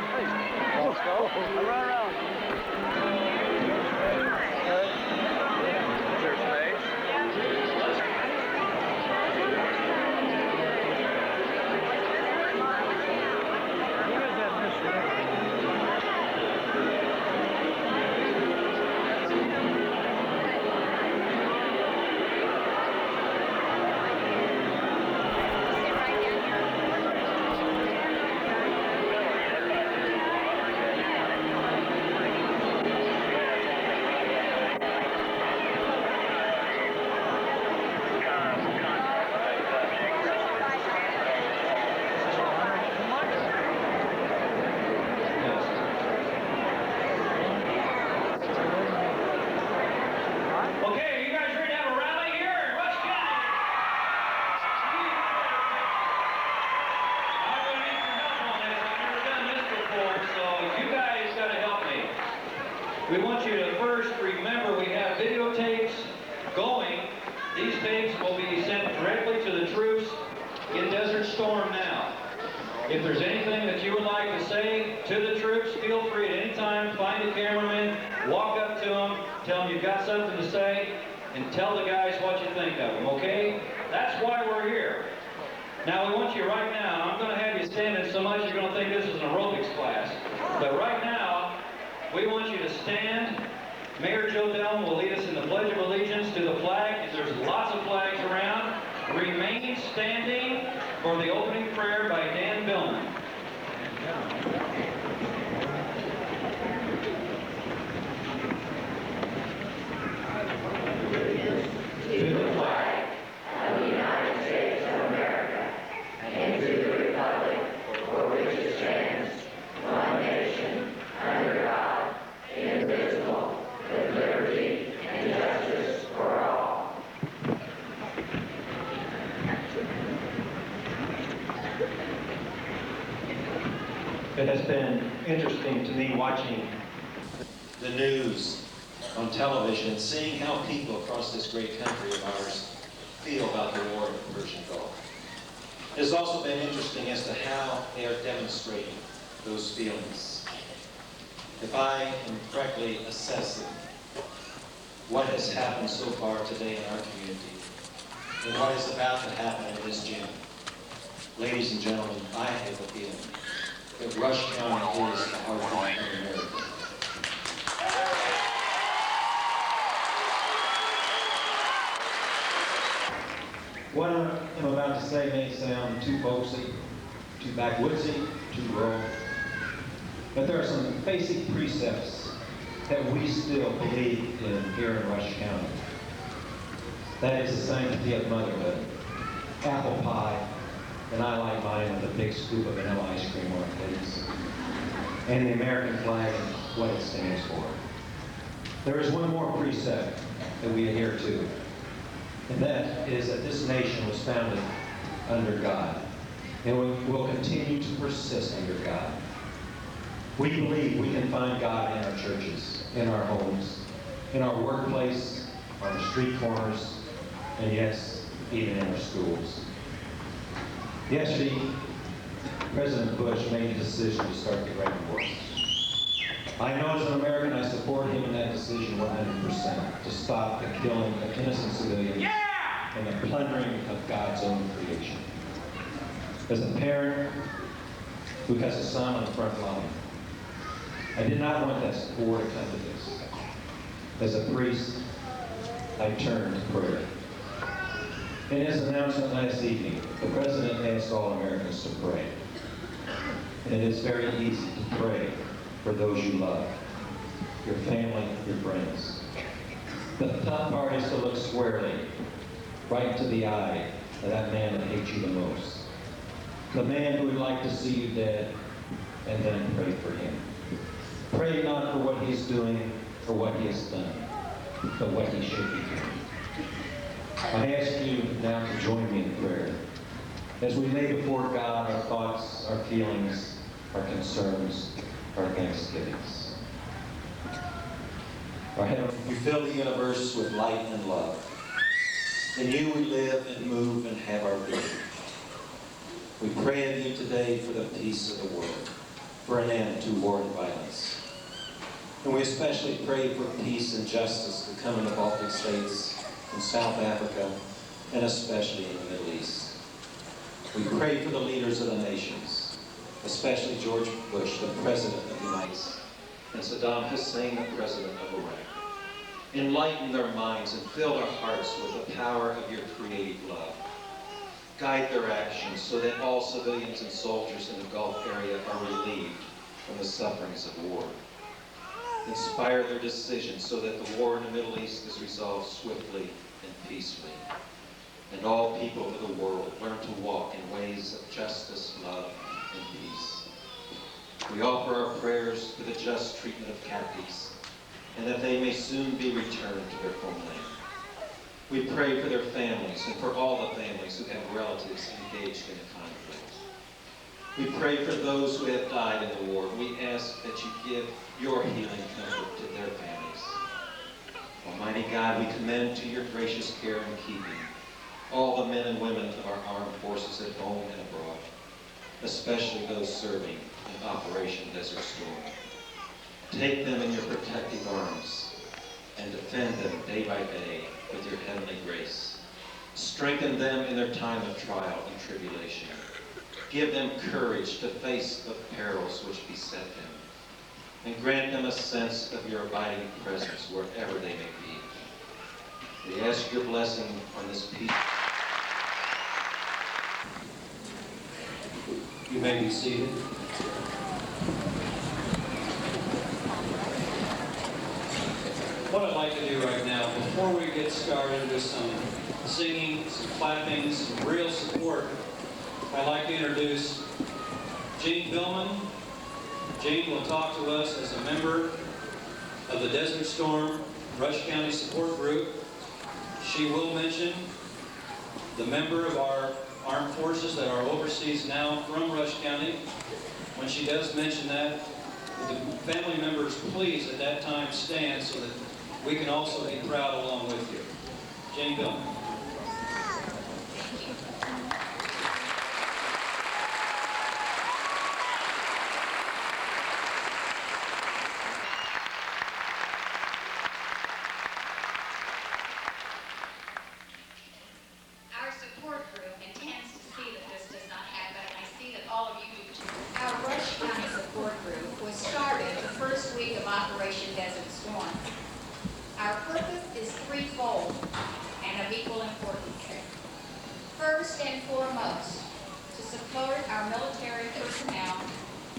Let's go. Run around. Is there space? You guys have this. We want you to first remember we have videotapes going. These tapes will be sent directly to the troops in Desert Storm now. If there's anything that you would like to say to the troops, feel free at any time, find a cameraman, walk up to them, tell them you've got something to say, and tell the guys what you think of them, okay? That's why we're here. Now we want you right now, I'm going to have you standing so much you're going to think this is an aerobics class, but right now, we want you to stand. Mayor Joe Delm will lead us in the Pledge of Allegiance to the flag. There's lots of flags around. Remain standing for the opening prayer by Dan Billman. To the flag of the United States of America and to the republic for which it stands, one nation, under God, indivisible, with liberty and justice for all. It has been interesting to me watching the news on television and seeing how people across this great country of ours feel about the war in the Persian Gulf. It has also been interesting as to how they are demonstrating those feelings. If I am correctly assessing what has happened so far today in our community and what is about to happen in this gym, ladies and gentlemen, I have a feeling that Rush County is the heartbeat of America. What I'm about to say may sound too folksy, too backwoodsy, too rural, but there are some basic precepts that we still believe in here in Rush County. That is the sanctity of motherhood, apple pie, and I like mine with a big scoop of vanilla ice cream on it, please, and the American flag and what it stands for. There is one more precept that we adhere to, and that is that this nation was founded under God, and will continue to persist under God. We believe we can find God in our churches, in our homes, in our workplace, on our street corners, and yes, even in our schools. Yesterday, President Bush made a decision to start the Great War. I know as an American I support him in that decision 100%, to stop the killing of innocent civilians and the plundering of God's own creation. As a parent who has a son on the front line, I did not want that war to come to this. As a priest, I turned to prayer. In his announcement last evening, the President asked all Americans to pray. And it is very easy to pray for those you love, your family, your friends. The tough part is to look squarely, right into the eye of that man that hates you the most. The man who would like to see you dead, and then pray for him. Pray not for what he's doing or what he has done, but what he should be doing. I ask you now to join me in prayer as we lay before God our thoughts, our feelings, our concerns, our thanksgivings. Our Heavenly, you fill the universe with light and love. In you we live and move and have our being. We pray of you today for the peace of the world. for an end to war and violence. And we especially pray for peace and justice to come in the Baltic states, in South Africa, and especially in the Middle East. We pray for the leaders of the nations, especially George Bush, the President of the United States, and Saddam Hussein, the President of Iraq. Enlighten their minds and fill their hearts with the power of your creative love. Guide their actions so that all civilians and soldiers in the Gulf area are relieved from the sufferings of war. Inspire their decisions so that the war in the Middle East is resolved swiftly and peacefully. And all people of the world learn to walk in ways of justice, love, and peace. We offer our prayers for the just treatment of captives, and that they may soon be returned to their homeland. We pray for their families and for all the families who have relatives engaged in the conflict. We pray for those who have died in the war. We ask that you give your healing comfort to their families. Almighty God, we commend to your gracious care and keeping all the men and women of our armed forces at home and abroad, especially those serving in Operation Desert Storm. Take them in your protective arms and defend them day by day with your heavenly grace. Strengthen them in their time of trial and tribulation. Give them courage to face the perils which beset them, and grant them a sense of your abiding presence wherever they may be. We ask your blessing on this peace. You may be seated. What I'd like to do right now, before we get started with some singing, some clapping, some real support, I'd like to introduce Jean Billman. Jean will talk to us as a member of the Desert Storm Rush County Support Group. She will mention the member of our armed forces that are overseas now from Rush County. When she does mention that, would the family members please at that time stand so that we can also be proud along with you. Jane Billman. Our support group intends to see that this does not happen, and I see that all of you do too. Our Rush County support group was started the first week of Operation Desert Storm. Our purpose is threefold and of equal importance. First and foremost, to support our military personnel,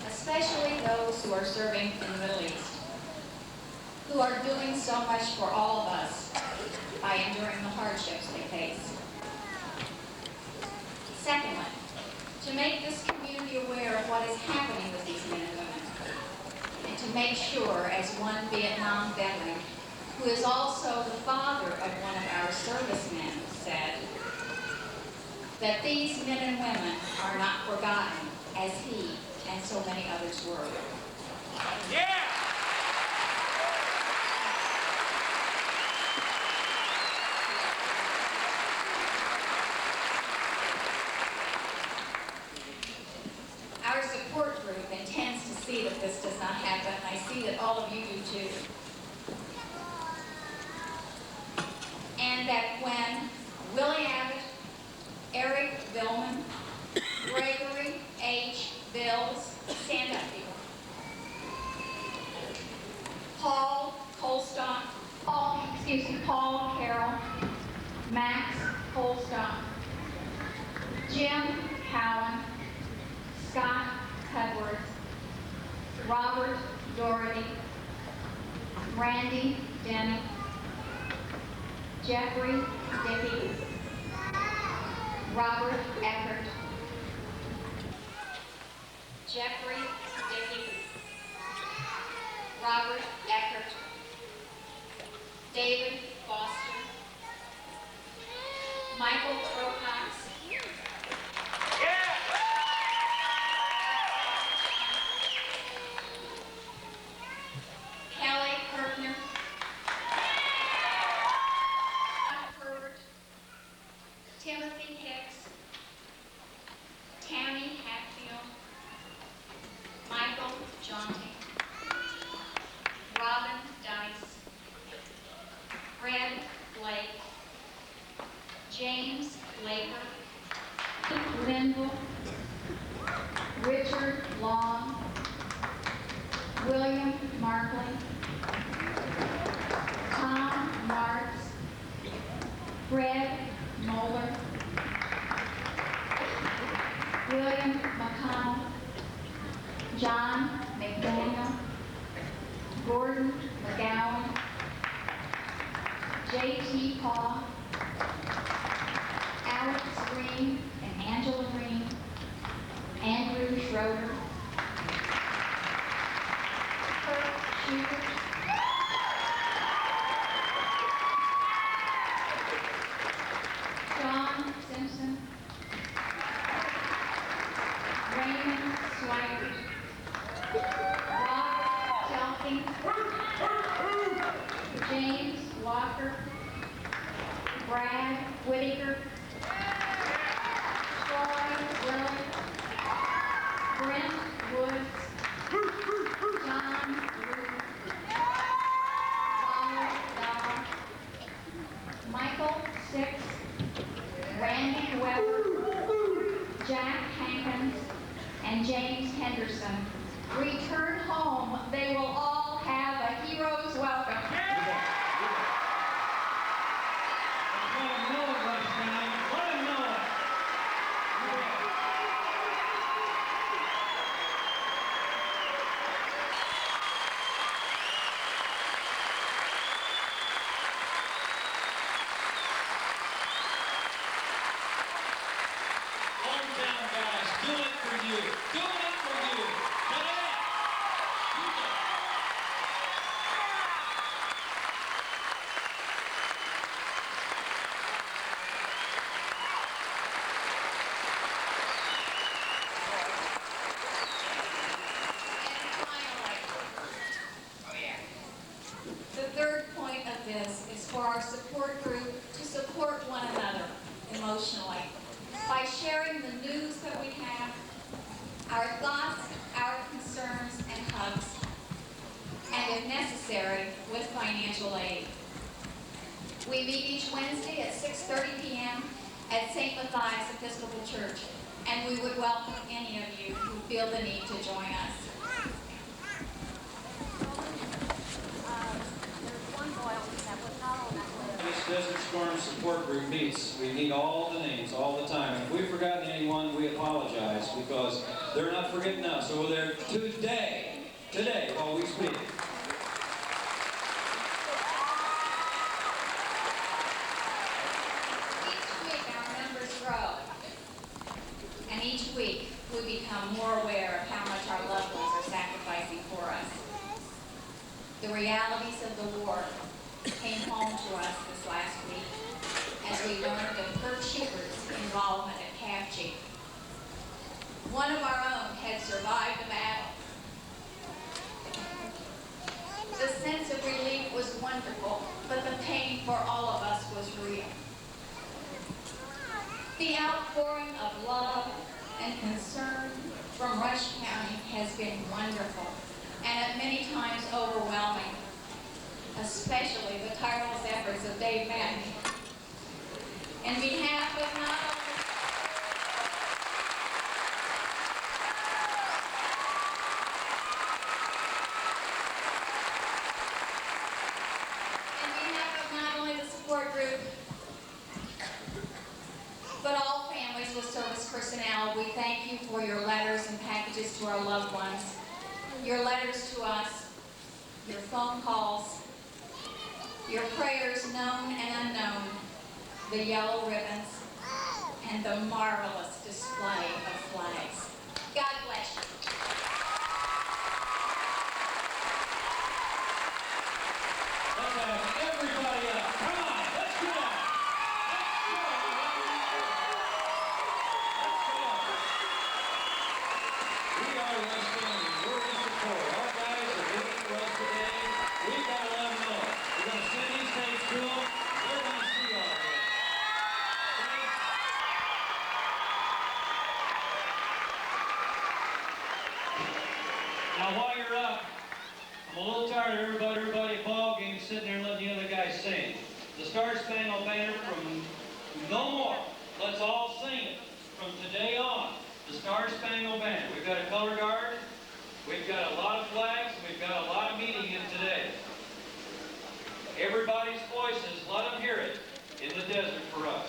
especially those who are serving in the Middle East, who are doing so much for all of us by enduring the hardships they face. Secondly, to make this community aware of what is happening with these men and women, and to make sure, as one Vietnam veteran, who is also the father of one of our servicemen, said, that these men and women are not forgotten as he and so many others were. Yeah! Our support group intends to see that this does not happen, and I see that all of you do too. And that when Willie Abbott, Eric Billman, Gregory H. Bills, stand up people, Paul Colstock, Paul Carroll, Max Colstock, Jim Cowan, Scott Cudworth, Robert Doherty, Randy Denny, Jeffrey Dickey, Robert Eckert, Jeffrey Dickey, Robert Eckert, David Foster, Michael Procox, Kelly Kirkner, Herbert, Timothy Hicks, Tammy Hatfield, Michael Jaunty, Robin Dice, Fred Blake, James Laker, Linville, Richard Long, William Markley, Tom Marks, Fred Moeller, William McConnell, John McDaniel, Gordon McGowan, J.T. Paul, Alex Green and Angela Green, Andrew Schroeder, Kurt Schubert, John Simpson, Raymond Swigert, Rob Telking, James Walker, Brad Whitaker, Troy Willett, Brent Woods, John Ruth, Paul Dahl, Michael Six, Randy Weber, Jack Hankins, and James Henderson. Return home. They will all have a hero's welcome. Let them know it, Rushville. Let them know it. Hometown guys, doing it for you. Doing it for you. Today. The third point of this is for our support group to support one another emotionally by sharing the news that we have, our thoughts, our concerns, and hugs, and if necessary, with financial aid. We meet each Wednesday at 6:30 p.m. at St. Matthias Episcopal Church, and we would welcome any of you who feel the need to join us. This Desert Storm support group meets. We need all the names all the time. If we've forgotten anyone, we apologize because they're not forgetting us over there today, while we speak. Each week our numbers grow, and each week we become more aware of how much our loved ones are sacrificing for us. The realities of the war came home to us this last week as we learned of Kurt Schubert's involvement at CAFG. One of our own had survived the battle. The sense of relief was wonderful, but the pain for all of us was real. The outpouring of love and concern from Rush County has been wonderful and at many times overwhelming, especially the tireless efforts of Dave Madden. In behalf of not only the support group, but all families with service personnel, we thank you for your letters and packages to our loved ones, your letters to us, your phone calls, your prayers known and unknown, the yellow ribbons, and the marvelous display of flags. God bless you. Let's have everybody up. Come on, let's do that. We are West County. We're in support. Our guys are doing for us today. We've got to let them know. We're going to send these tapes to them. They're going to see all this. Okay? while you're up, I'm a little tired of everybody at ball games sitting there and letting the other guys sing. The Star Spangled Banner from no more. Let's all sing it from today on. The Star Spangled Banner. We've got a color guard. We've got a lot of flags. We've got a lot of meeting in today. Everybody's voices, let them hear it in the desert for us.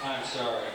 I'm sorry.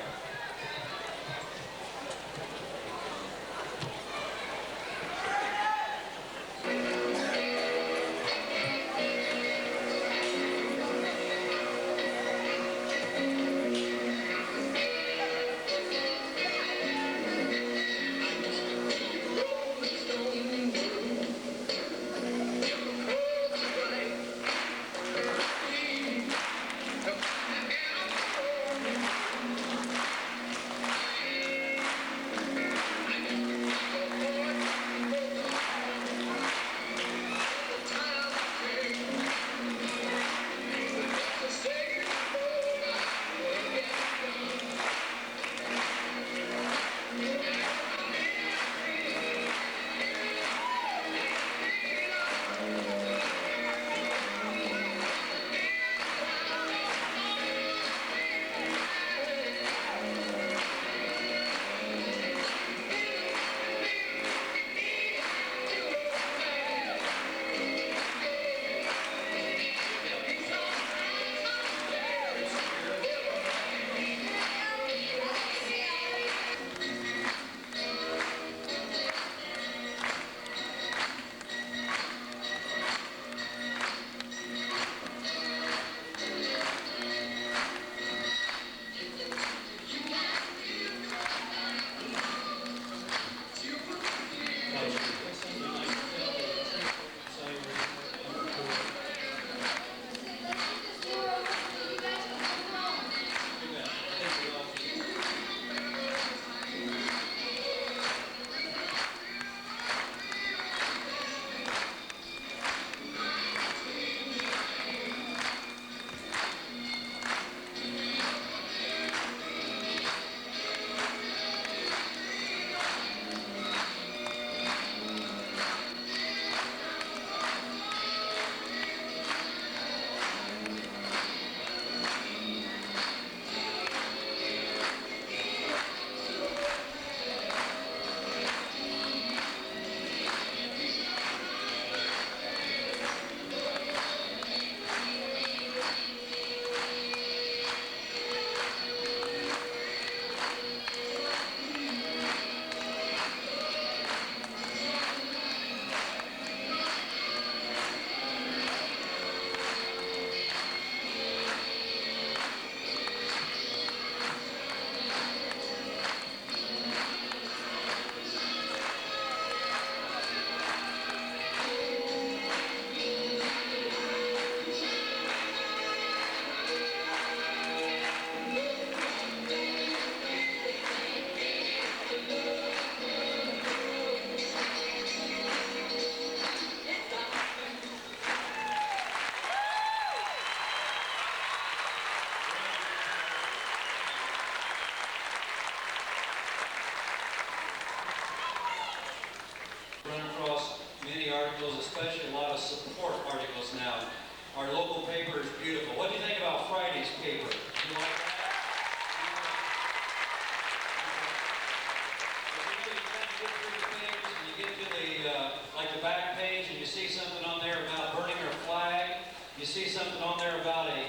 see something on there about a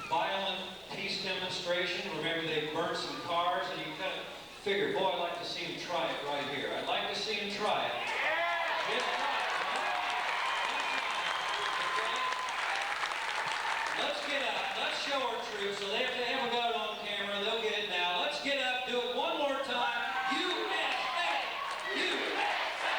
violent peace demonstration. Remember, they burned some cars, and you kind of figure, boy, I'd like to see him try it right here. I'd like to see him try it. Just try it. Let's get up. Let's show our troops. So they haven't got it on camera. They'll get it now. Let's get up. Do it one more time. USA! USA!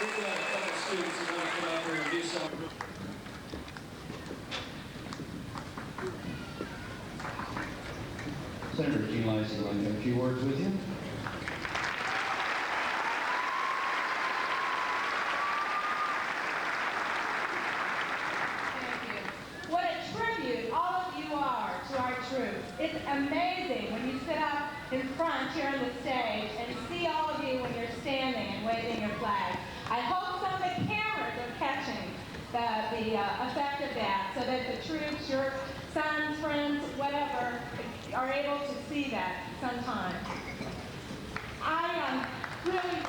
We've got a couple students who want to come up here and do something. Senator Gene Lyons would like to have a few words with you. Thank you. What a tribute all of you are to our troops. It's amazing when you sit up in front here on the stage and see all of you when you're standing and waving your flag. I hope some of the cameras are catching the effect of that so that the troops, your sons, friends, whatever, are able to see that sometime. I really...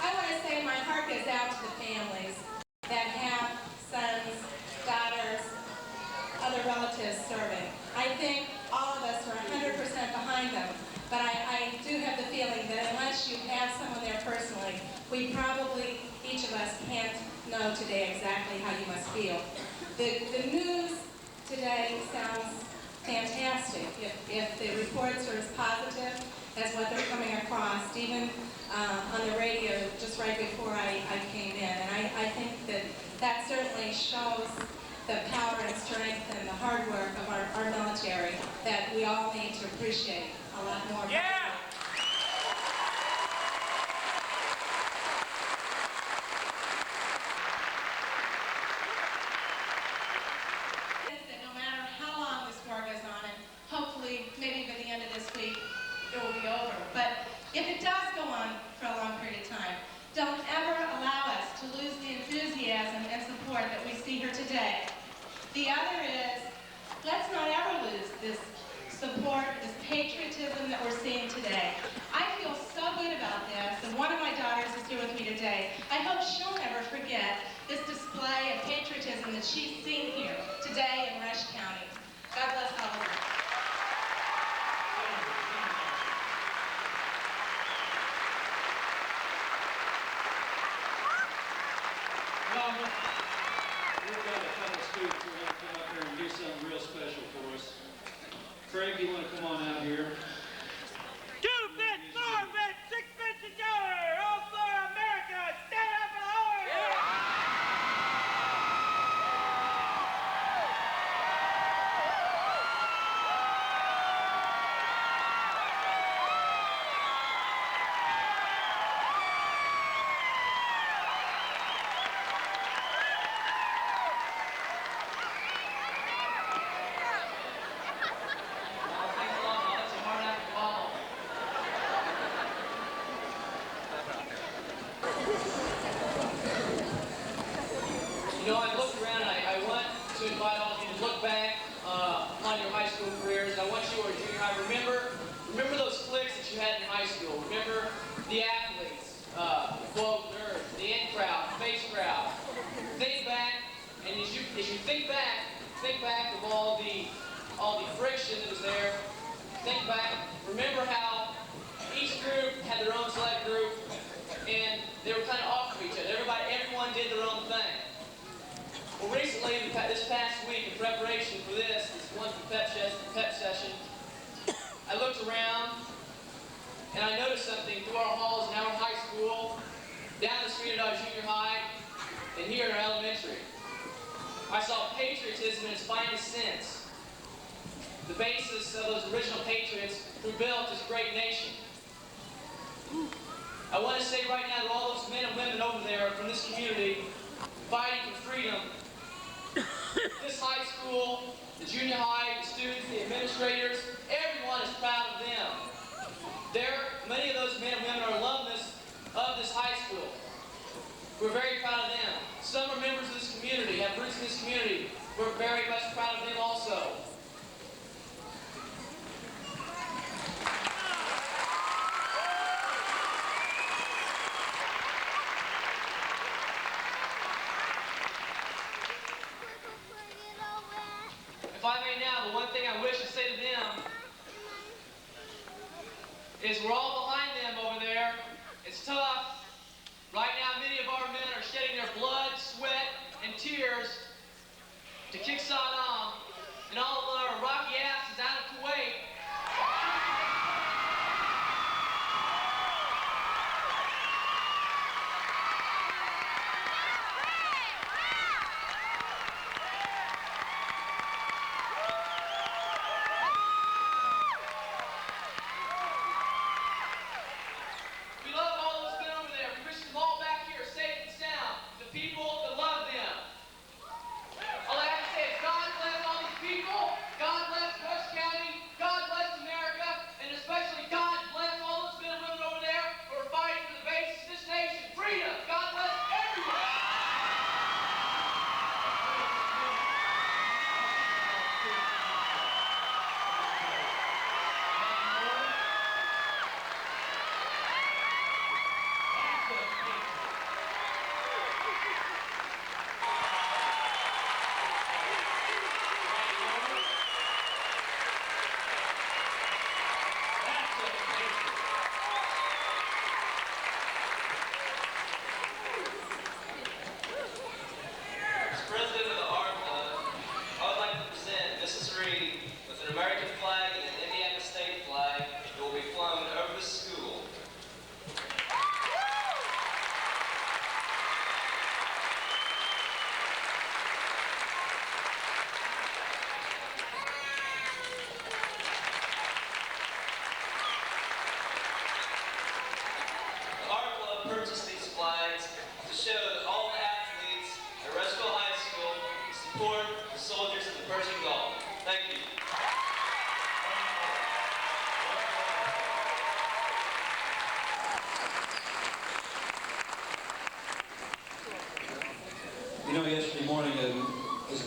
I want to say my heart goes out to the families that have sons, daughters, other relatives serving. I think all of us are 100% behind them, but I do have the feeling that unless you have someone there personally, we probably, each of us, can't know today exactly how you must feel. The news today sounds fantastic. If the reports are as positive as what they're coming across, even on the radio just right before I came in. And I think that that certainly shows the power and strength and the hard work of our military that we all need to appreciate a lot more. Yeah! That no matter how long this war goes on, and hopefully maybe by the end of this week it will be over, but if it does go on for a long period of time, don't ever allow us to lose the enthusiasm and support that we see here today. The other is, let's not ever lose this support, this patriotism that we're seeing today. I feel so good about this, and one of my daughters is here with me today. I hope she'll never forget this display of patriotism that she's seen here today in Rush County. God bless all of you. Well, we've got a couple of students who are going to come up here and do something real special for us. Craig, you want to come on out here? 2 bits, 4 bits, 6 bits a dollar! All for America! Stand up for the horse! You know, I looked around and I want to invite all of you to look back on your high school careers. I want you or junior high, remember those cliques that you had in high school. Remember the athletes, the quote nerds, the in crowd, the face crowd. Think back, and as you think back of all the friction that was there. Think back. Remember how each group had their own select group, and they were kind of off of each other. Everyone did their own thing. Well, recently, this past week, in preparation for this wonderful pep session, I looked around and I noticed something through our halls in our high school, down the street at our junior high, and here in our elementary. I saw patriotism in its finest sense. The basis of those original patriots who built this great nation. I want to say right now to all those men and women over there from this community fighting for freedom, this high school, the junior high, the students, the administrators, everyone is proud of them. Many of those men and women are alumnus of this high school. We're very proud of them. Some are members of this community, have roots in this community. We're very much proud of them also. If I may now, the one thing I wish to say to them is we're all behind them over there. It's tough. Right now, many of our men are shedding their blood, sweat, and tears to kick Saddam and all of our rocky asses out of Kuwait. We love all those men over there. We wish them all back here safe and sound. The people that love them. All I have to say is God bless.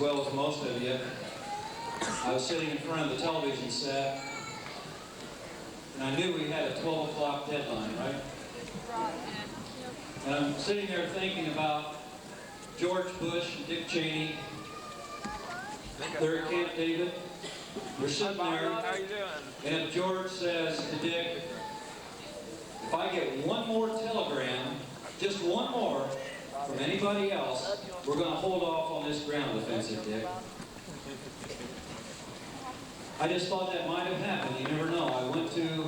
well as most of you. I was sitting in front of the television set, and I knew we had a 12 o'clock deadline, right? And I'm sitting there thinking about George Bush and Dick Cheney. They're at Camp David. We're sitting there, and if George says to Dick, if I get one more telegram, just one more, from anybody else, we're going to hold off on this ground offensive, Dick. I just thought that might have happened. You never know. I went to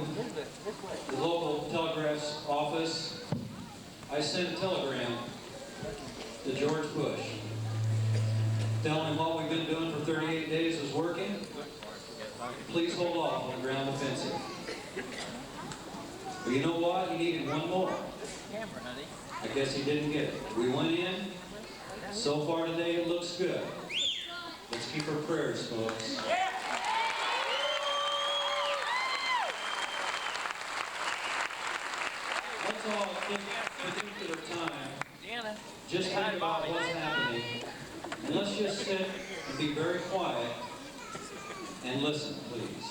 the local telegraph's office. I sent a telegram to George Bush, telling him what we've been doing for 38 days is working. Please hold off on the ground offensive. But you know what? He needed one more. I guess he didn't get it. We went in. So far today, it looks good. Let's keep our prayers, folks. Let's all take a particular time. Just think about what's happening. And let's just sit and be very quiet and listen, please.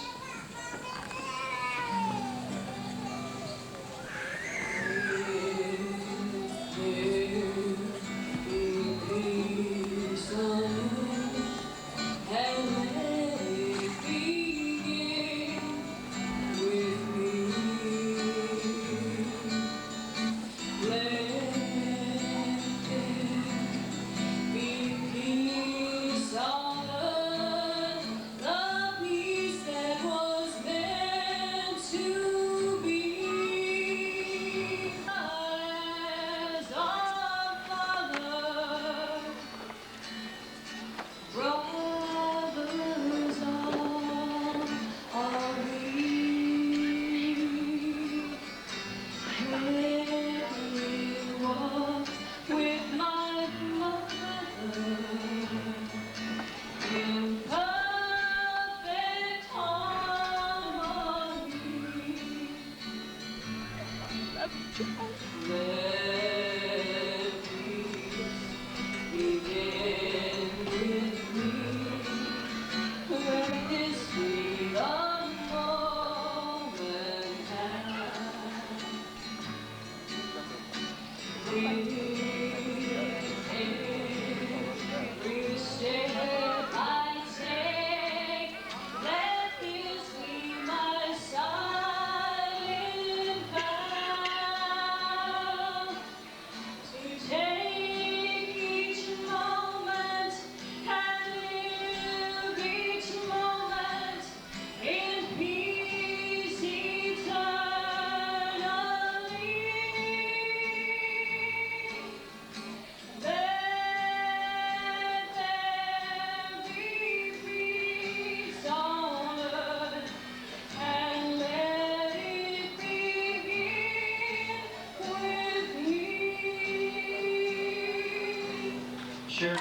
Sure. I've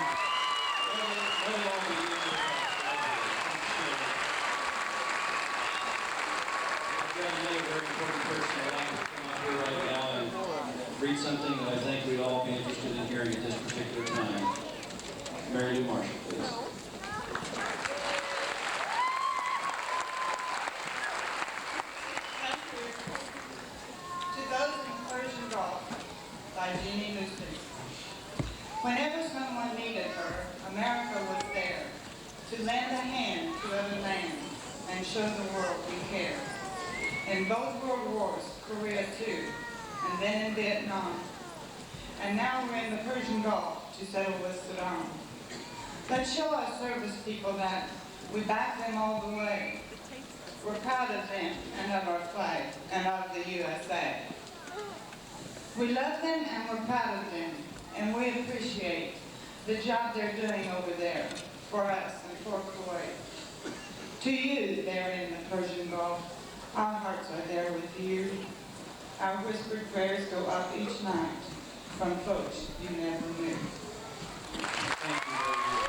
got another very important person I'd like to come up here right now and read something that I think we'd all be interested in hearing at this particular time. Mary Lou Marshall, please. To those in Persian Gulf, by Jeannie Lucy. Whenever someone needed her, America was there to lend a hand to other lands and show the world we care. In both world wars, Korea too, and then in Vietnam. And now we're in the Persian Gulf to settle with Saddam. Let's show our service people that we back them all the way. We're proud of them and of our flag and of the USA. We love them and we're proud of them. And we appreciate the job they're doing over there for us and for Kuwait. To you there in the Persian Gulf, our hearts are there with you. Our whispered prayers go up each night from folks you never knew. Thank you, baby.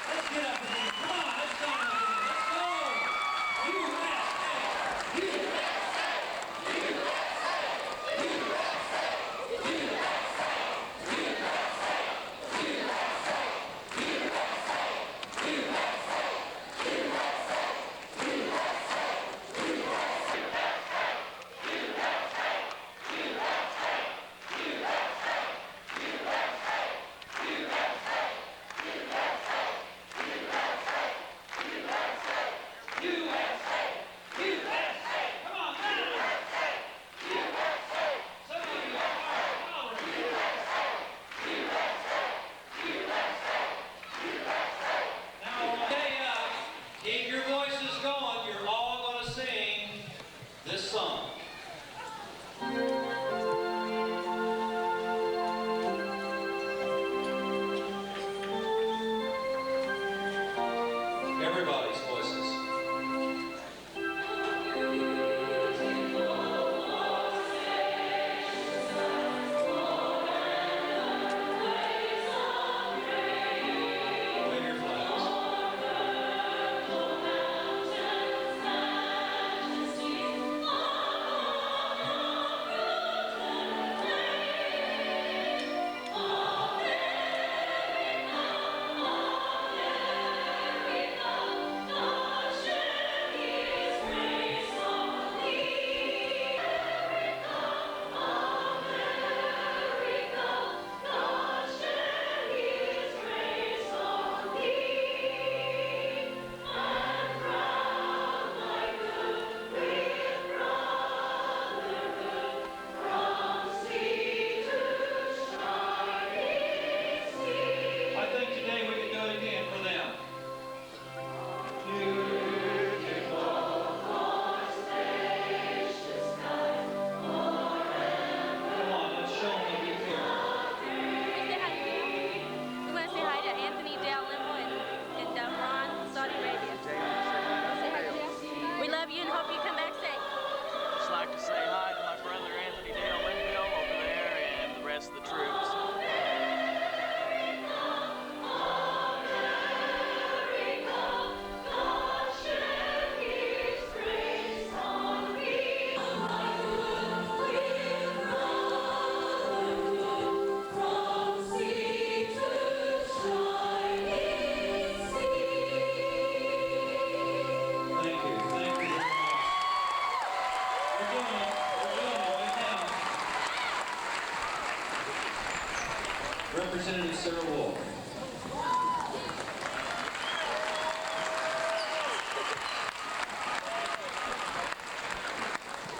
Let's get up again. Come on, let's go. Let's go. USA! USA! USA! USA! USA! love you and hope you come back safe. Just like to say hi to my brother Anthony Dale Linville over there and the rest of the troops. Representative Sarah Wolf.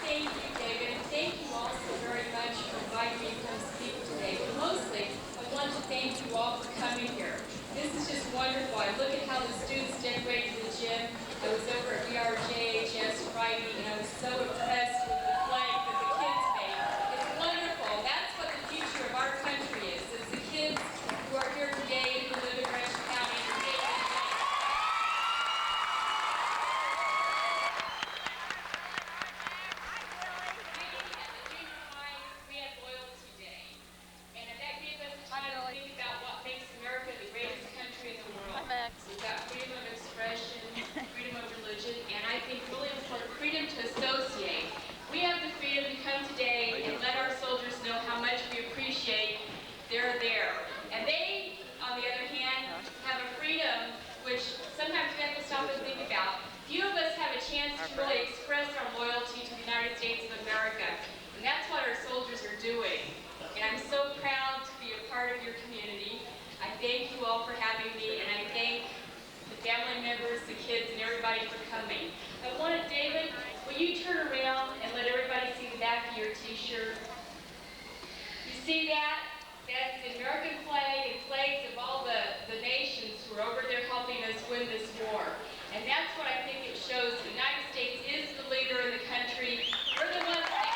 Thank you, David. Thank you all so very much for inviting me to come speak today. But mostly, I want to thank you all for coming here. This is just wonderful. I look at how the students decorated the gym. I was over at BRJHS Friday, and I was so impressed with the flag that the kids made. It's wonderful. That's what the future of our country is. It's the kids who are here today who live in Rushville County. We had Loyalty Day, and that gave us time to think about what makes America the greatest country in the world. We've got freedom of expression, freedom of religion, and I think really important, freedom to associate. We have the freedom to come today and let our soldiers know how much we appreciate they're there. And they, on the other hand, have a freedom which sometimes we have to stop and think about. Few of us have a chance to really express our loyalty to the United States of America. And that's what our soldiers are doing. And I'm so proud to be a part of your community. I thank you all for having me, and I thank the family members, the kids, and everybody for coming. I wanted, David, will you turn around and let everybody see the back of your t-shirt? You see that? That's the American flag and flags of all the nations who are over there helping us win this war. And that's what I think it shows. The United States is the leader in the country. We're the ones that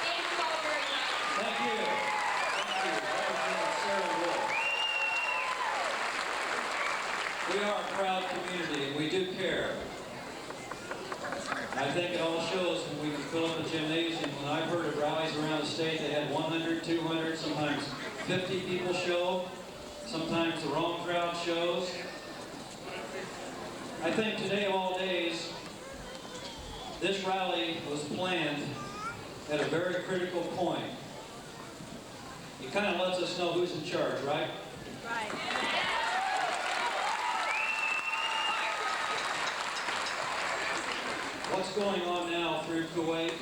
Thank you all very much. Thank you. Thank you. Representative Sarah Wolf. We are a proud community, and we do care. I think it all shows when we can fill up a gymnasium. When I've heard of rallies around the state, they had 100, 200, sometimes 50 people show. Sometimes the wrong crowd shows. I think today of all days, this rally was planned at a very critical point. It kind of lets us know who's in charge, right? Right. What's going on now through Kuwait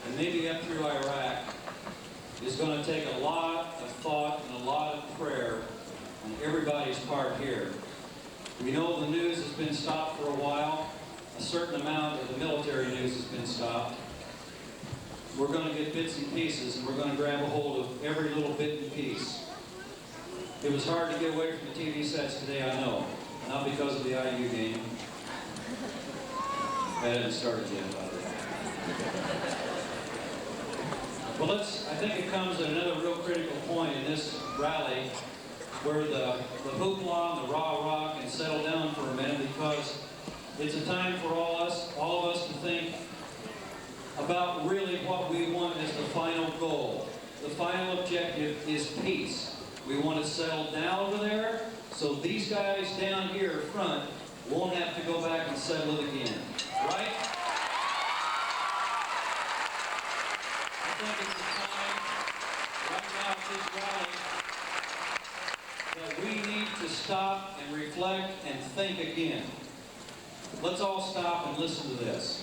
and maybe up through Iraq is going to take a lot of thought and a lot of prayer on everybody's part here. We know the news has been stopped for a while. A certain amount of the military news has been stopped. We're going to get bits and pieces, and we're going to grab a hold of every little bit and piece. It was hard to get away from the TV sets today, I know. Not because of the IU game. That hasn't started yet, by the way. Well, I think it comes at another real critical point in this rally where the hoopla and the rah-rah can settle down for a minute, because it's a time for all of us to think about really what we want as the final goal. The final objective is peace. We want to settle down over there so these guys down here front won't have to go back and settle it again. Right? I think it's a time right now at this rally that we need to stop and reflect and think again. Let's all stop and listen to this.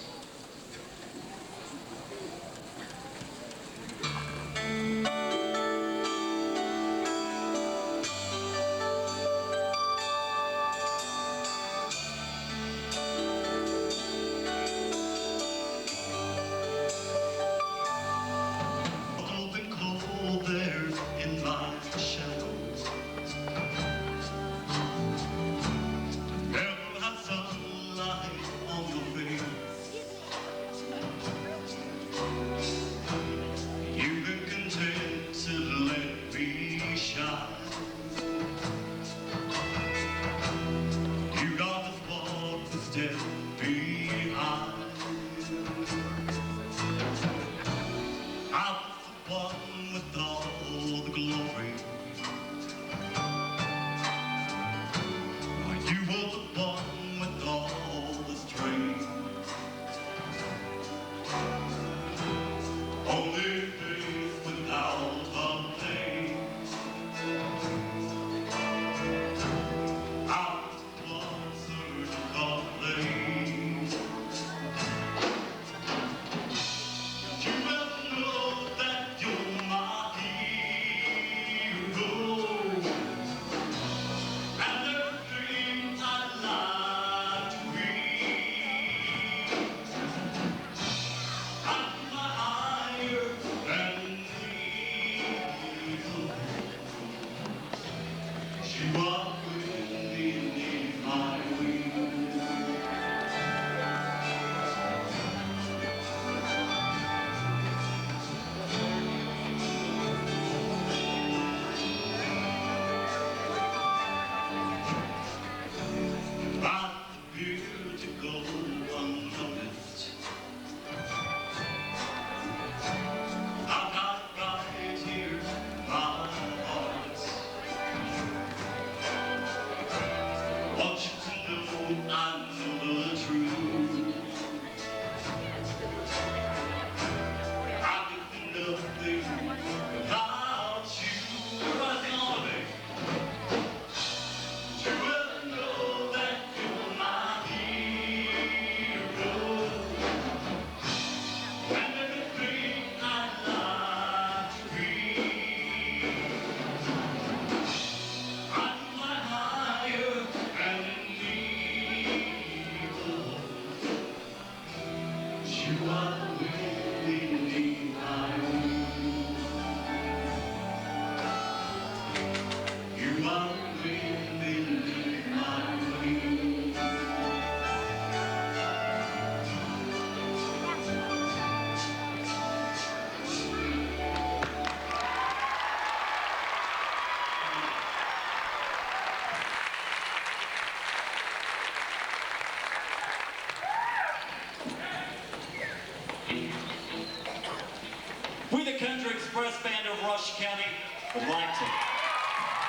County would like to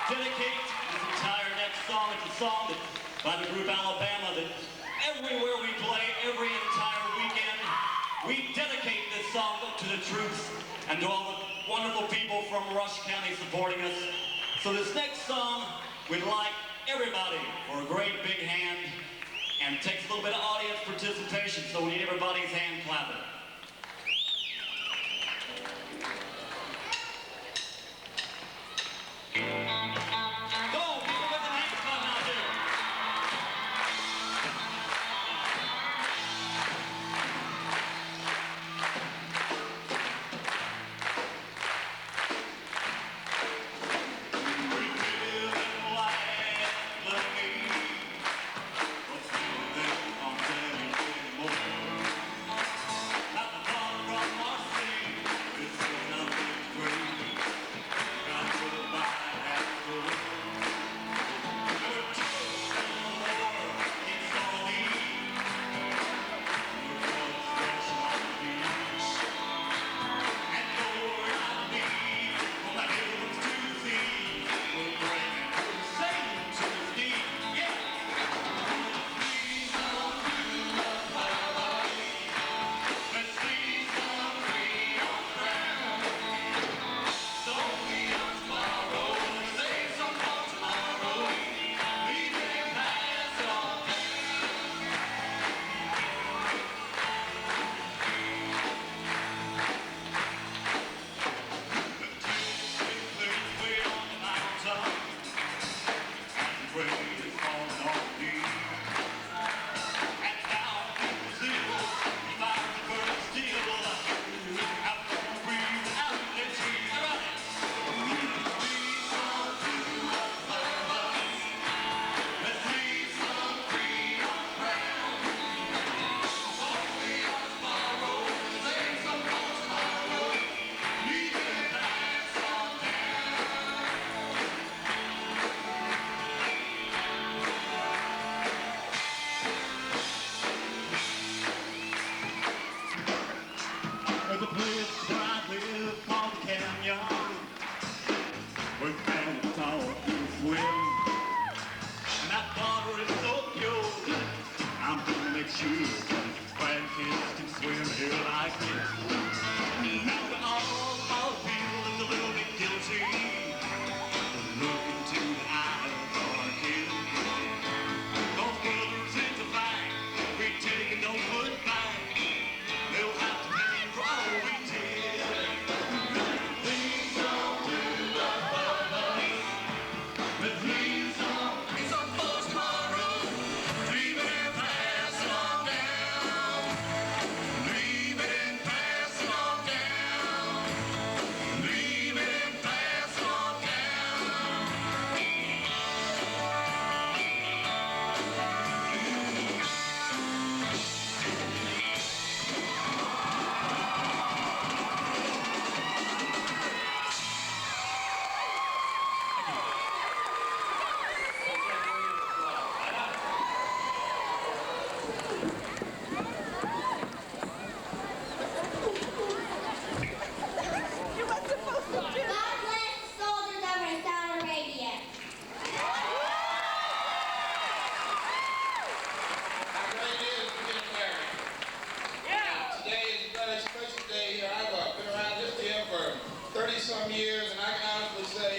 dedicate this entire next song. It's a song by the group Alabama that everywhere we play, every entire weekend, we dedicate this song to the troops and to all the wonderful people from Rush County supporting us. So this next song, we'd like everybody for a great big hand, and it takes a little bit of audience participation, so we need everybody's hand clapping. There's a place where I live called the Canyon, where families all do swim. And that water is so pure, I'm gonna make sure grandkids can swim here like this. Now we all feel it's a little bit guilty, look into the eyes of our kids. Those brothers in the fight, we taking no foot back. They'll have to pay for all we did. Please don't do the bother. But please don't. It's on folks tomorrow. Leave it and pass it on down. Leave it and pass it on down. Leave it and pass it on down. God bless the soldiers over in Saudi Arabia. How great it is to get married. Today is a very special day here. I've been around this gym for 30-some years, and I can honestly say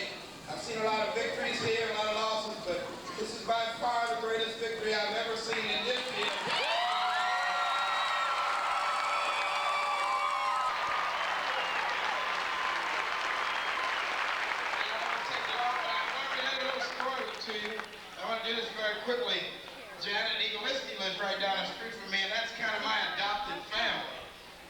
I've seen a lot of victories here, a lot of losses, but this is by far the greatest victory I've ever seen in this gym. I want to do this very quickly. Janet Egoisti lives right down the street from me, and that's kind of my adopted family.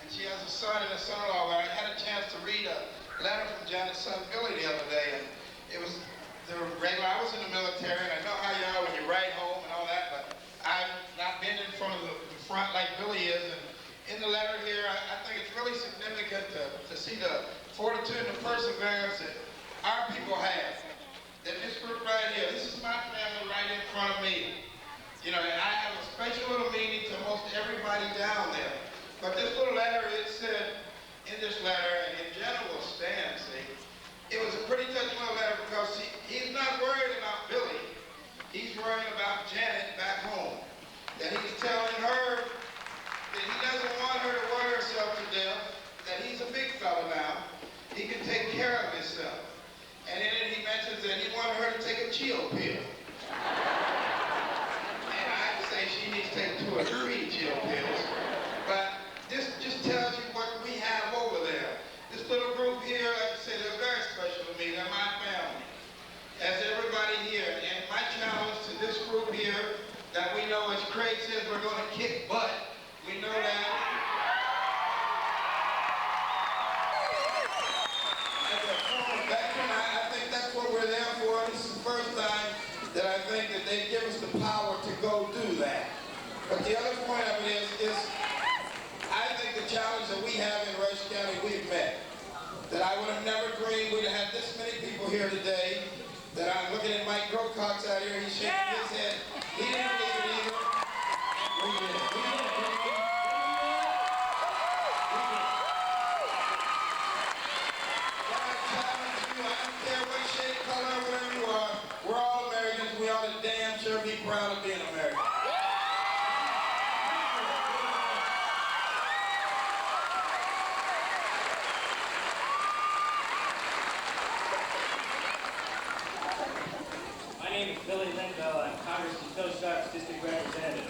And she has a son and a son-in-law. I had a chance to read a letter from Janet's son Billy the other day, and it was the regular. I was in the military, and I know how you are when you write home and all that, but I've not been in front of the front like Billy is. And in the letter here, I think it's really significant to see the fortitude and the perseverance that our people have. That this group right here, this is my family right in front of me. You know, and I have a special little meaning to most everybody down there. But this little letter, it said in this letter, and in general stand, see, it was chill pill. And I'd say she needs to take 2 or 3 chill pills. But this just tells you what we have over there. This little group here, like I say, they're very special to me. They're my family. As everybody here. And my challenge to this group here, that we know, as Craig says, we're going to kick butt. We know that. As a former veteran, I think that's what we're there for. This is the first time that I think that they give us the power to go do that. But the other point of it is I think the challenge that we have in Rush County, we've met. That I would have never dreamed we'd have had this many people here today. That I'm looking at Mike Grocox out here, he's shaking his head. He didn't believe it either. We did. We did. But I challenge you, I don't care what shade, color, whatever you are, we're all Americans. We ought to damn sure be proud of being American. I'm Congressman Phil Sharp's district representative.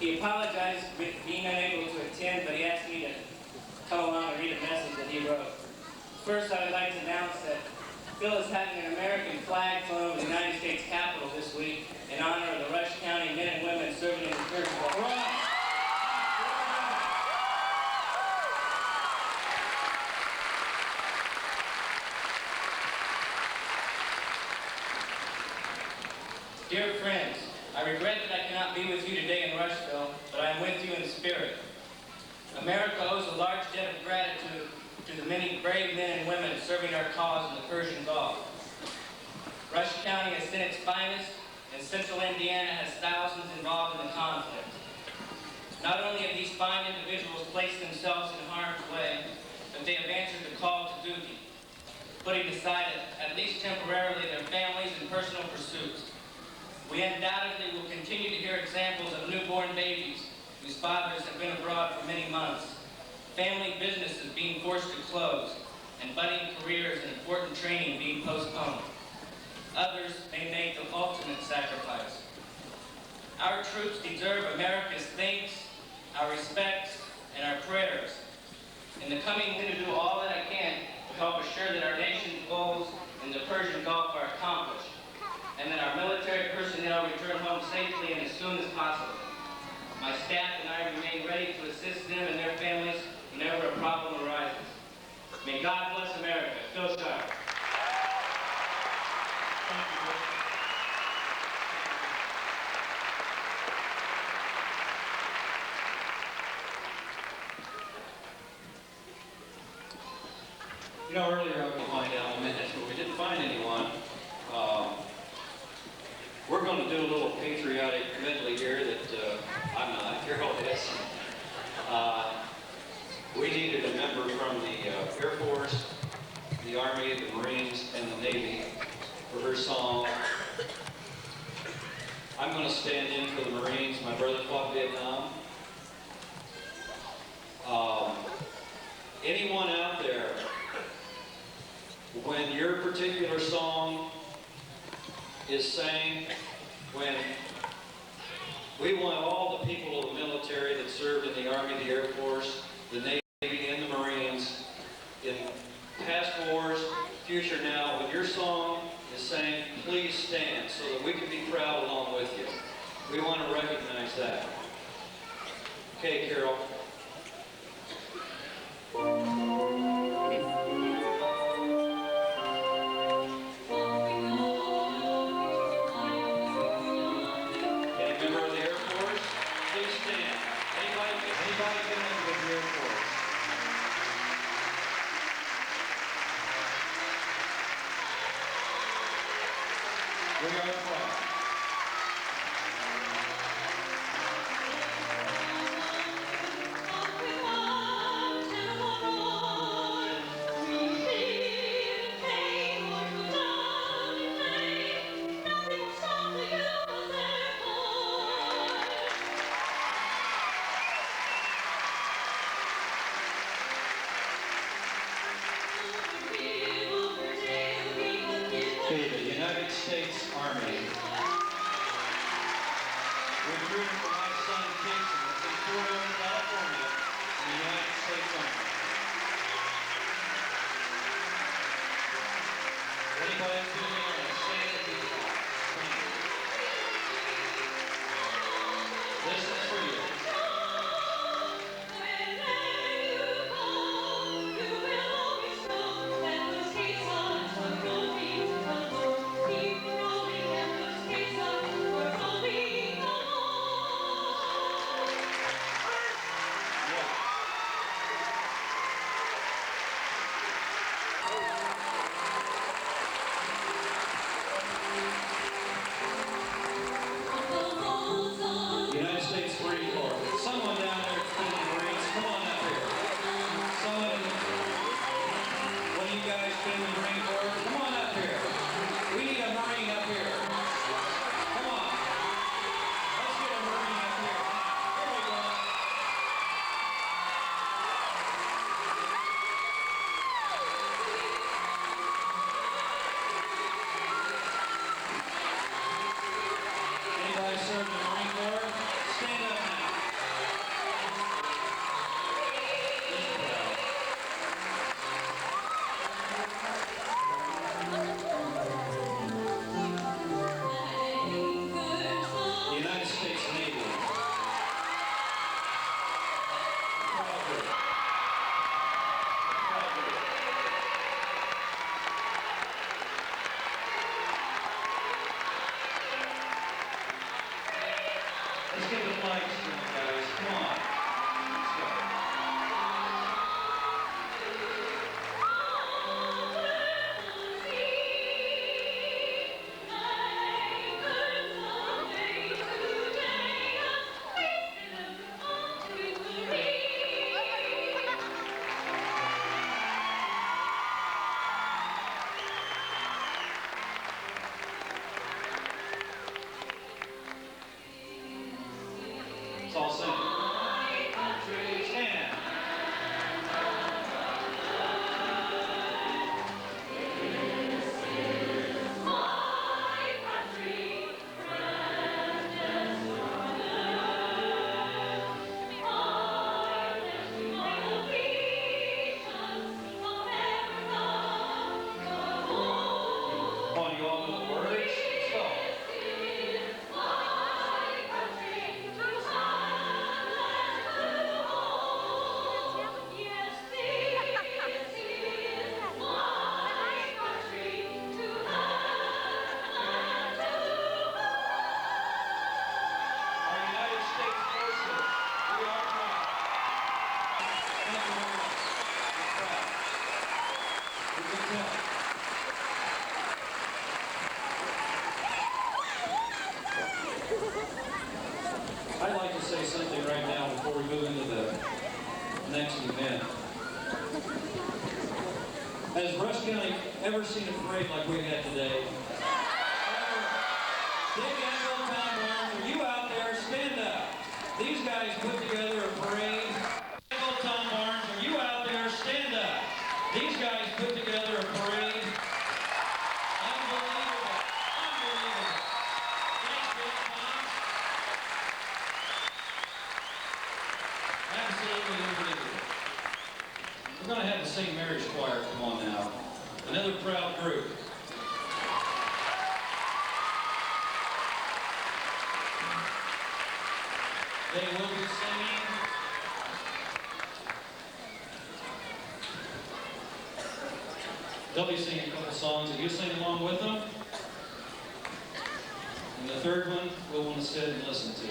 He apologized for being unable to attend, but he asked me to come along and read a message that he wrote. First, I would like to announce that Phil is having an American flag flown over the United States Capitol this week in honor of the Rush County men and women serving in the Persian Gulf. Dear friends, I regret that I cannot be with you today in Rushville, but I am with you in the spirit. America owes a large debt of gratitude to the many brave men and women serving our cause in the Persian Gulf. Rush County has seen its finest, and Central Indiana has thousands involved in the conflict. Not only have these fine individuals placed themselves in harm's way, but they have answered the call to duty, putting aside, at least temporarily, their families and personal pursuits. We undoubtedly will continue to hear examples of newborn babies whose fathers have been abroad for many months, family businesses being forced to close, and budding careers and important training being postponed. Others may make the ultimate sacrifice. Our troops deserve America's thanks, our respect, and our prayers. In the coming week, to do all that I can to help assure that our nation's goals in the Persian Gulf are accomplished, and that our military personnel return home safely and as soon as possible. My staff and I remain ready to assist them and their families whenever a problem arises. May God bless America. Phil Sharp. Thank you, Bill. You know, earlier I was going to find out in a minute, but we didn't find anyone. We're going to do a little patriotic medley here that I'm not, Carol is. We needed a member from the Air Force, the Army, the Marines, and the Navy for her song. I'm going to stand in for the Marines. My brother fought Vietnam. Anyone out there, when your particular song is sang, when we want all the people of the military that served in the Army, the Air Force, the Navy, and the Marines, in past wars, future now, when your song is sang, please stand so that we can be proud along with you. We want to recognize that. Okay, Carol. We are proud. Okay, the United United States Army. Recruited for my son Jason, that's in Fort Owens, California, in the United States Army. Anybody else doing it? Stand at the top. This is for you. United States Marine Corps. Someone down there in the Marines, come on up here. Someone, one of you guys been in the Marine Corps, come on up here. We need a Marine up here. Come on. Let's get a Marine up here. Here we go. Anybody served in the Marine Corps? Stand up now. The United States Navy. Proud group. Proud group. Let's get the flags to them, guys. Come on. Let's go. Let's all sing. Stand. Come on, you all know the words. Let's go. Our United States Forces, we are proud. Thank you very much. We're proud. We can tell. I'd like to say something right now before we move into the next event. Has Rush County ever seen a parade like we had today? Dick Angle, Tom Barnes, are you out there? Stand up. These guys put together a parade. Angle, Tom Barnes, are you out there? Stand up. These guys put together a parade. Unbelievable. Unbelievable. Thanks, Bill Tom. Absolutely unbelievable. We're going to have the St. Mary's Choir come on now. Another proud group. They will be singing. They'll be singing a couple songs, and you sing along with them. And the third one, we'll want to sit and listen to.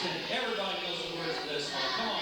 sing. Everybody knows the words to this song. Come on.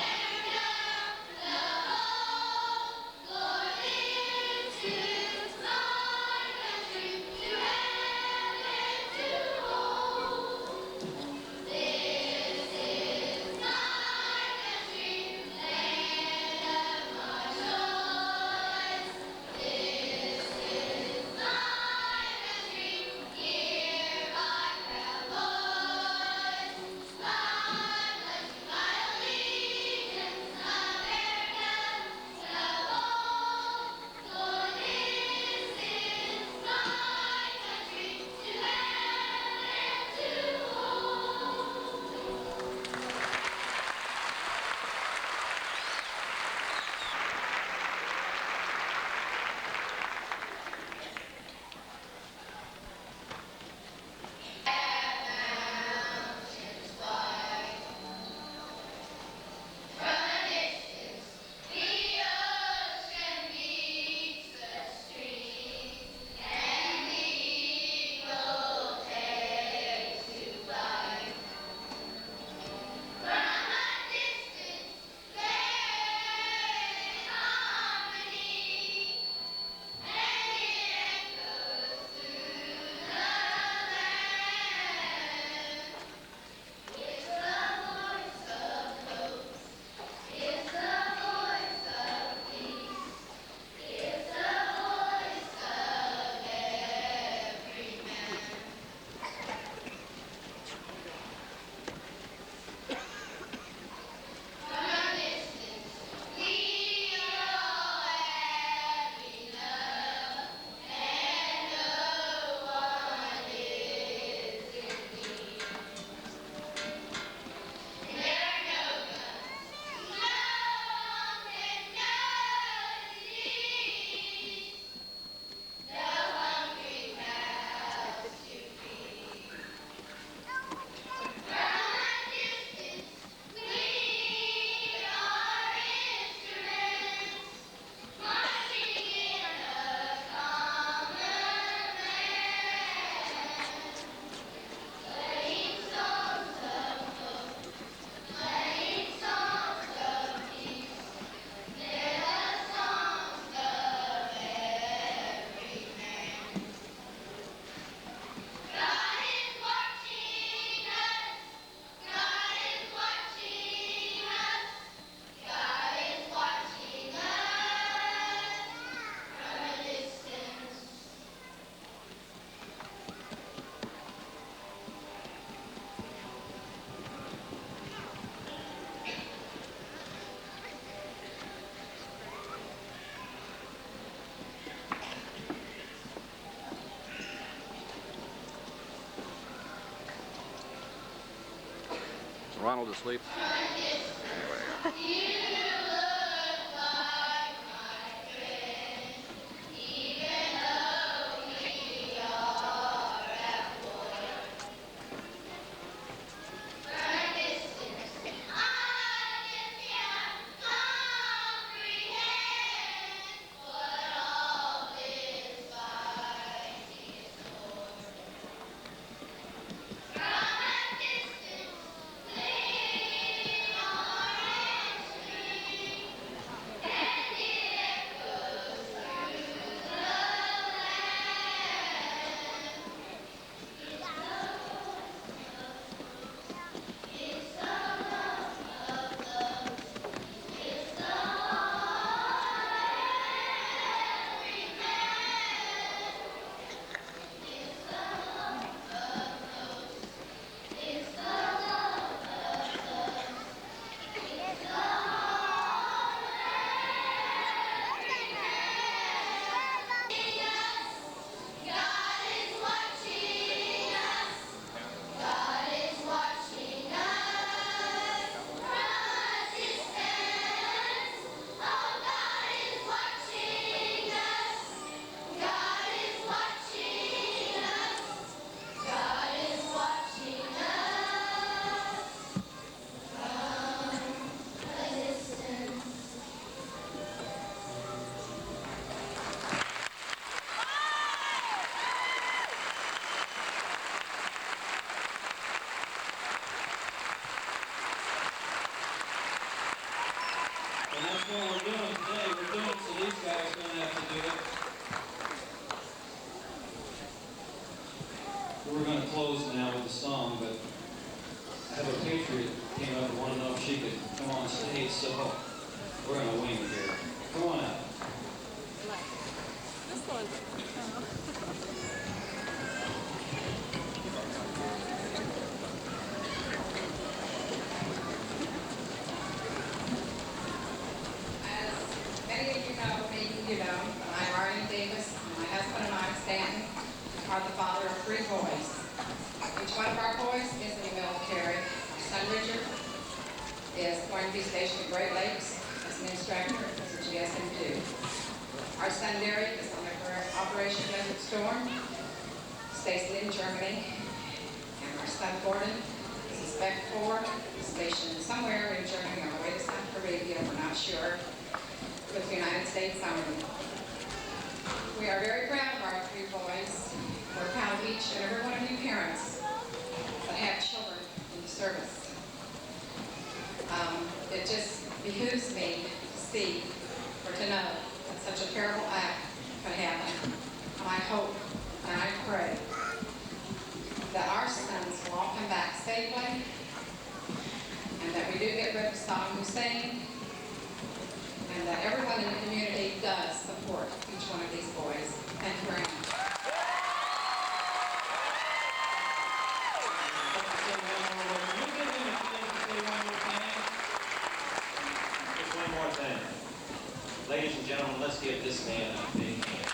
Ronald asleep. boys is in the military. Our son Richard is going to be stationed at Great Lakes as an instructor as a GSM 2. Our son Derek is on the Operation Desert Storm, stationed in Germany. And our son Gordon is a Spec 4, stationed somewhere in Germany on the way to South Arabia, we're not sure, with the United States Army. We are very proud of our 3 boys. We're proud of each and every one of you parents that have children in the service. It just behooves me to see or to know that such a terrible act could happen. And I hope and I pray that our sons will all come back safely and that we do get rid of Saddam Hussein and that everyone in the community does support each one of these boys. Thank you very much. Just one more thing. Ladies and gentlemen, let's give this man a big hand.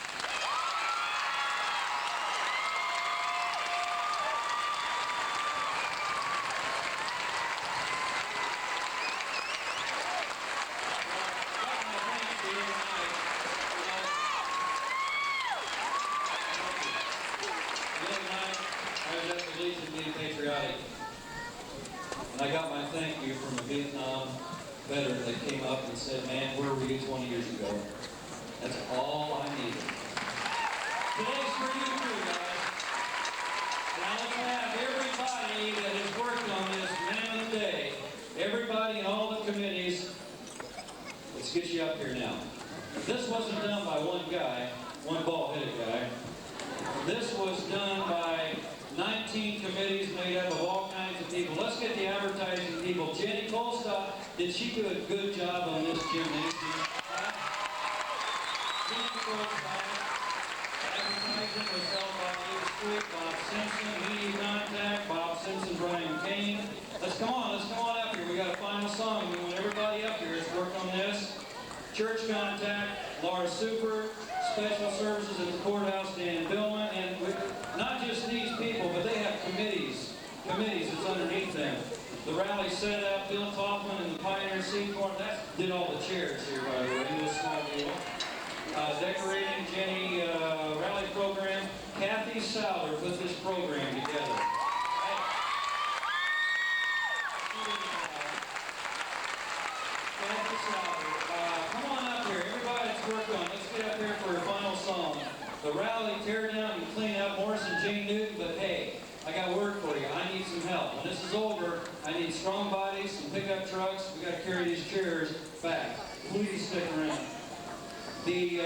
And I got my thank you from a Vietnam veteran that came up and said, man, where were you 20 years ago? That's all I needed. Today's for you too, guys. And I want to have everybody that has worked on this mammoth day, everybody in all the committees, let's get you up here now. This wasn't done by one guy, one bald-headed guy. This was done by 19 committees made up of all kinds of people. Let's get the advertising people. Jenny Colstock, did she do a good job on this gymnasium? Jenny Colstock. Advertising was held by David Street, Bob Simpson, media contact, Bob Simpson, Brian Kane. Let's come on up here. We got a final song. We want everybody up here to work on this. Church contact, Laura Super. Special services at the courthouse, Dan Billman, and not just these people, but they have committees that's underneath them. The rally set up, Bill Kaufman and the Pioneer Seed Corps, that did all the chairs here, by the way, it was a small deal. Decorating Jenny rally program, Kathy Souder put this program together. Kathy Souder, come on up here, everybody that's worked on, let's get up here for a final song. The rally, tear down and clean up Morris and Jane Newton, but hey, I got word for you. I need some help. When this is over, I need strong bodies, some pickup trucks. We got to carry these chairs back. Please stick around. The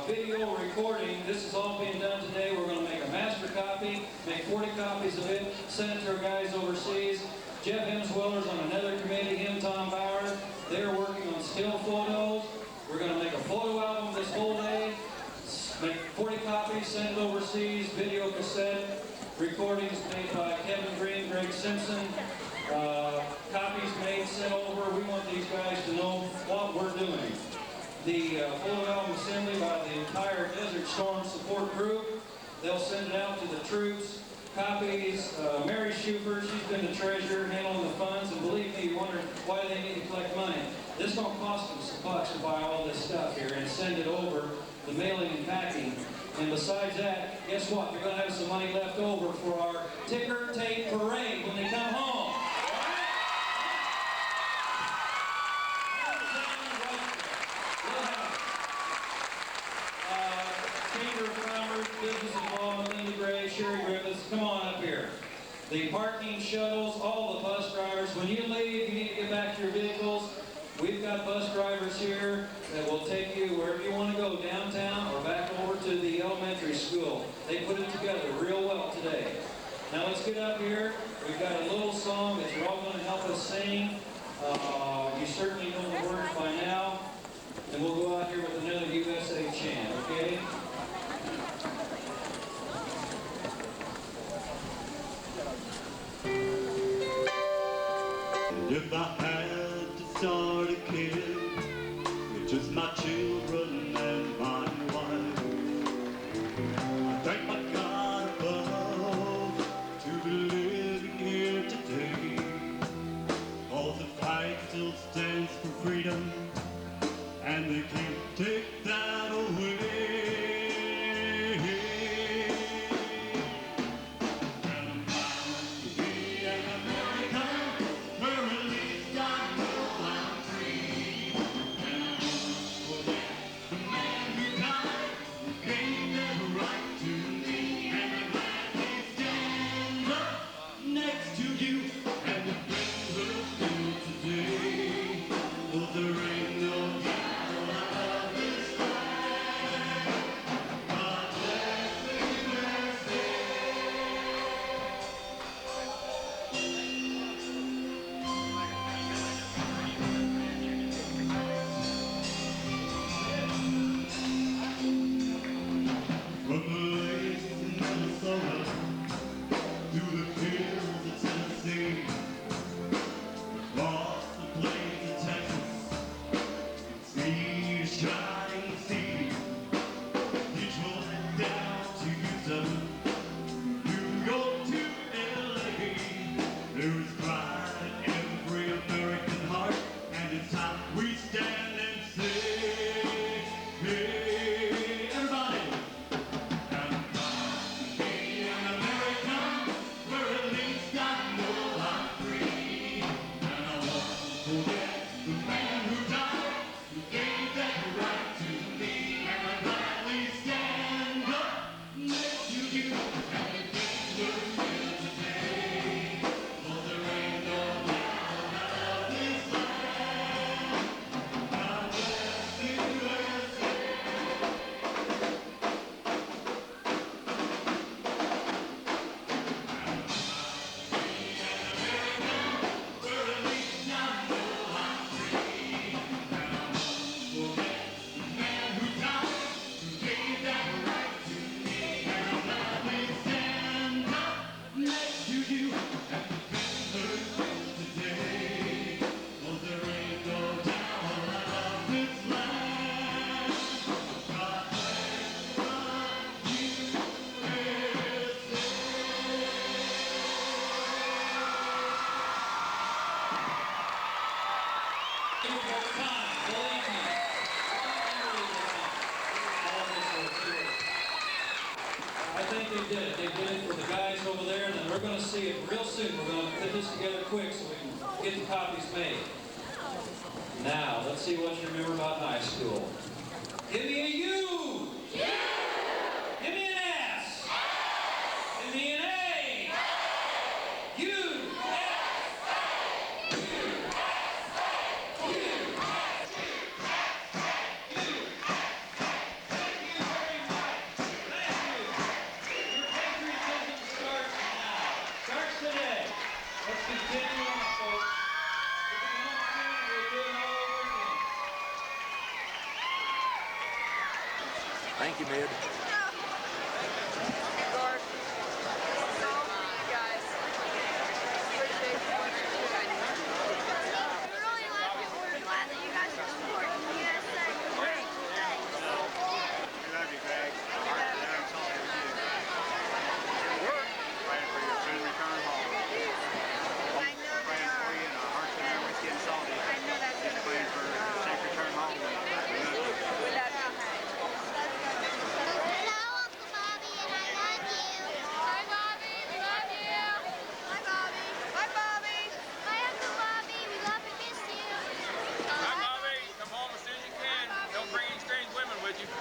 video recording, this is all being done today. We're going to make a master copy, make 40 copies of it, send it to our guys overseas. Jeff Hemsweller's on another committee, him, Tom Bauer. They're working on still photos. We're going to make a photo album this whole day. Make 40 copies, send it overseas, video cassette, recordings made by Kevin Green, Greg Simpson, copies made, sent over. We want these guys to know what we're doing. The photo album assembly by the entire Desert Storm support group. They'll send it out to the troops. Copies, Mary Schufer, she's been the treasurer, handling the funds, and believe me, you wonder why they need to collect money. This don't cost them some bucks to buy all this stuff here and send it over, the mailing and packing. And besides that, guess what? They're going to have some money left over for our ticker tape parade when they come home. Chamber of Commerce, Business Involvement, Linda Gray, Sherry Griffiths, come on up here. The parking shuttles, all the bus drivers, when you leave, you need to get back to your vehicles. We've got bus drivers here that will take you wherever you want to go, downtown or back over to the elementary school. They put it together real well today. Now let's get up here. We've got a little song that you're all going to help us sing. You certainly know the words by now. And we'll go out here with another USA chant, okay? If I had to start again with just my children and my wife, I thank my God above to be living here. they did it. They did it for the guys over there, and then we're going to see it real soon. We're going to put this together quick so we can get the copies made. Now, let's see what you remember about high school. Give me a U! Yeah! Give me an S! Give me an A! U! Thank you, Mid.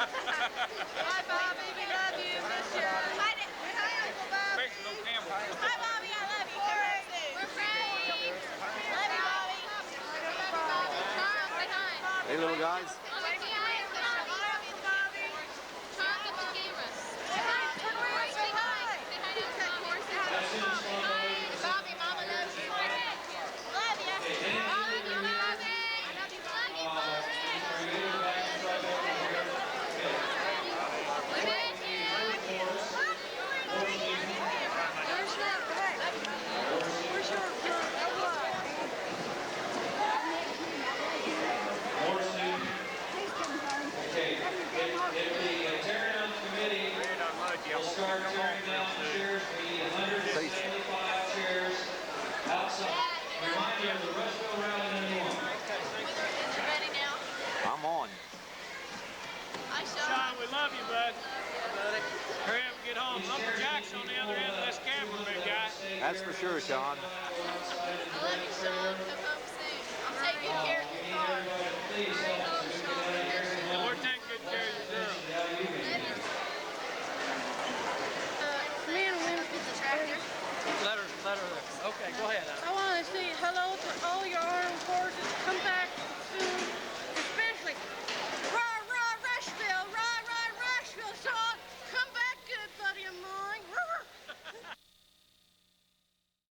Hi, Bobby. We love you. Miss you. Hi, Uncle Bob. Hi, Bobby. I love you. We're friends. Love you, Bobby. Charles, say hi. Hey, little guys. Bobby. Charles, get the camera. Say hi. Say hi. Say hi to the horses. Hi. Bobby, Mama loves you. Love you. Bobby, you love me. I love you, Bobby. We'll start tearing down the chairs. We need 175 chairs outside. Remind you of the Rushville Rally '91. Ready now? I'm on. Hi, Sean, we love you, bud. Hurry up and get home. Lumberjack's on the other end of this camera, big guy. That's for sure, Sean. I love you, Sean. Come home soon. I'm taking care of your car. We're taking good care of your girl. Man, when is the tractor? Let her. Okay, go ahead.